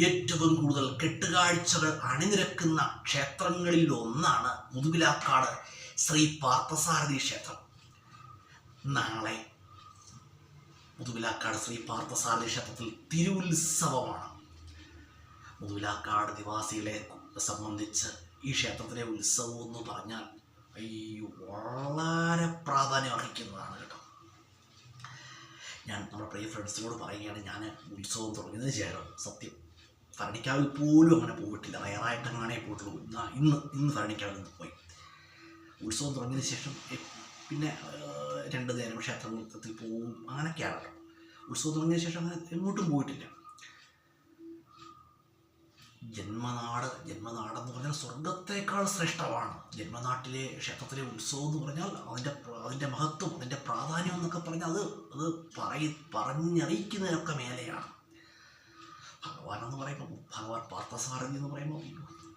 ഏറ്റവും കൂടുതൽ കെട്ടുകാഴ്ചകൾ അണിനിരക്കുന്ന ക്ഷേത്രങ്ങളിൽ ഒന്നാണ് മുതുവിലാക്കാട് ശ്രീ പാർത്ഥസാരഥി ക്ഷേത്രം. നാളെ മുതുവിലാക്കാട് ശ്രീ പാർത്ഥസാരഥി ക്ഷേത്രത്തിൽ തിരുവുത്സവമാണ്. മുതുവിലാക്കാട് നിവാസികളെ സംബന്ധിച്ച് ഈ ക്ഷേത്രത്തിലെ ഉത്സവം എന്ന് പറഞ്ഞാൽ വളരെ പ്രാധാന്യം അർഹിക്കുന്നതാണ് കേട്ടോ. ഞാൻ നമ്മുടെ പ്രിയ ഫ്രണ്ട്സിനോട് പറയുകയാണ്, ഞാൻ ഉത്സവം തുടങ്ങിയതിന് ശേഷം സത്യം ഭരണിക്കാവിൽ പോലും അങ്ങനെ പോയിട്ടില്ല. റയറായിട്ടങ്ങനെ പോയിട്ടുള്ളൂ. ഇന്ന് ഭരണിക്കാവിൽ നിന്ന് പോയി. ഉത്സവം തുടങ്ങിയതിന് ശേഷം പിന്നെ 2 നേരം ക്ഷേത്രത്തിൽ പോവും, അങ്ങനെയൊക്കെയാണ് കേട്ടോ. ഉത്സവം തുടങ്ങിയതിന് ശേഷം അങ്ങനെ എങ്ങോട്ടും പോയിട്ടില്ല. ജന്മനാടെന്ന് പറഞ്ഞാൽ സ്വർഗത്തേക്കാൾ ശ്രേഷ്ഠമാണ്. ജന്മനാട്ടിലെ ക്ഷേത്രത്തിലെ ഉത്സവം എന്ന് പറഞ്ഞാൽ അതിൻ്റെ മഹത്വം, അതിൻ്റെ പ്രാധാന്യം എന്നൊക്കെ പറഞ്ഞാൽ അത് പറഞ്ഞറിയിക്കുന്നതിനൊക്കെ മേലെയാണ്. ഭഗവാൻ എന്ന് പറയുമ്പോൾ, ഭഗവാൻ പാർത്ഥസാരഥി എന്ന് പറയുമ്പോൾ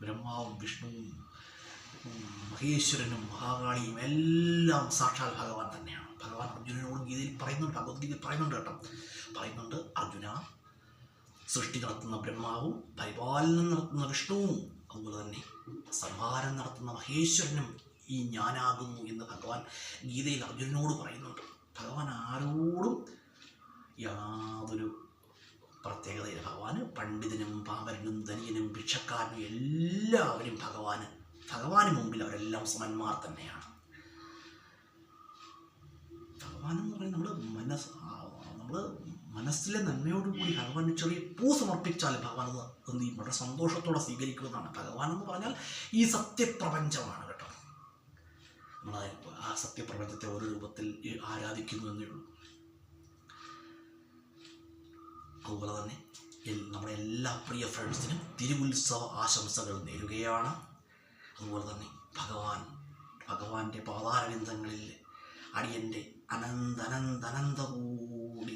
ബ്രഹ്മാവും വിഷ്ണുവും മഹേശ്വരനും മഹാകാളിയും എല്ലാം സാക്ഷാൽ ഭഗവാൻ തന്നെയാണ്. ഭഗവാൻ അർജുനനോട് ഗീതയിൽ പറയുന്നുണ്ട്, ഭഗവത്ഗീതയിൽ പറയുന്നുണ്ട് കേട്ടോ. പറയുന്നുണ്ട്, അർജുന, സൃഷ്ടി നടത്തുന്ന ബ്രഹ്മാവും പരിപാലനം നടത്തുന്ന വിഷ്ണുവും അതുപോലെ തന്നെ സംഹാരം നടത്തുന്ന മഹേശ്വരനും ഈ ഞാനാകുന്നു എന്ന് ഭഗവാൻ ഗീതയിൽ അർജുനനോട് പറയുന്നുണ്ട്. ഭഗവാൻ ആരോടും യാതൊരു പ്രത്യേകതയില്ല. ഭഗവാന് പണ്ഡിതനും പാമരനും ധനികനും ഭിക്ഷക്കാരനും എല്ലാവരും ഭഗവാന് മുമ്പിൽ അവരെല്ലാം സമന്മാർ തന്നെയാണ്. ഭഗവാൻ എന്ന് പറയുന്നത് നമ്മൾ മനസ്സിലെ നന്മയോടുകൂടി ഭഗവാന് ചെറിയ പൂ സമർപ്പിച്ചാൽ ഭഗവാൻ അത് വളരെ സന്തോഷത്തോടെ സ്വീകരിക്കുന്നതാണ്. ഭഗവാൻ എന്ന് പറഞ്ഞാൽ ഈ സത്യപ്രപഞ്ചമാണ് കേട്ടോ. നമ്മൾ ആ സത്യപ്രപഞ്ചത്തെ ഓരോ രൂപത്തിൽ ആരാധിക്കുന്നു എന്നേ ഉള്ളൂ. അതുപോലെ തന്നെ നമ്മുടെ എല്ലാ പ്രിയ ഫ്രണ്ട്സിനും തിരുവുത്സവ ആശംസകൾ നേരുകയാണ്. അതുപോലെ തന്നെ ഭഗവാന്റെ പാതാരവിന്ദങ്ങളിൽ അടിയൻ്റെ അനന്തകൂടി